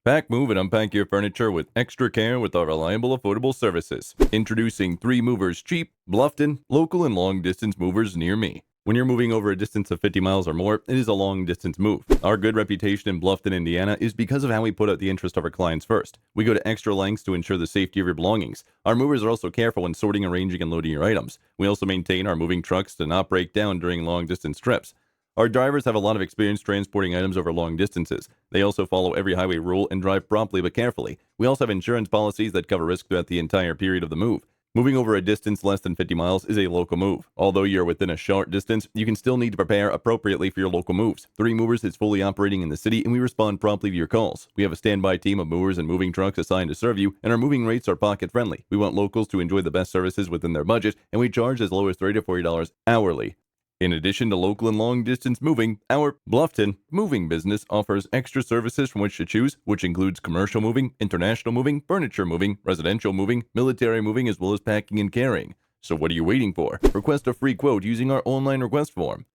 Pack, move, and unpack your furniture with extra care with our reliable, affordable services. Introducing 3 movers cheap, Bluffton, local and long distance movers near me. When you're moving over a distance of 50 miles or more, it is a long distance move. Our good reputation in Bluffton, Indiana is because of how we put out the interest of our clients first. We go to extra lengths to ensure the safety of your belongings. Our movers are also careful when sorting, arranging, and loading your items. We also maintain our moving trucks to not break down during long distance trips. Our drivers have a lot of experience transporting items over long distances. They also follow every highway rule and drive promptly but carefully. We also have insurance policies that cover risk throughout the entire period of the move. Moving over a distance less than 50 miles is a local move. Although you're within a short distance, you can still need to prepare appropriately for your local moves. 3 Movers is fully operating in the city, and we respond promptly to your calls. We have a standby team of movers and moving trucks assigned to serve you, and our moving rates are pocket-friendly. We want locals to enjoy the best services within their budget, and we charge as low as $30 to $40 hourly. In addition to local and long-distance moving, our Bluffton moving business offers extra services from which to choose, which includes commercial moving, international moving, furniture moving, residential moving, military moving, as well as packing and carrying. So what are you waiting for? Request a free quote using our online request form.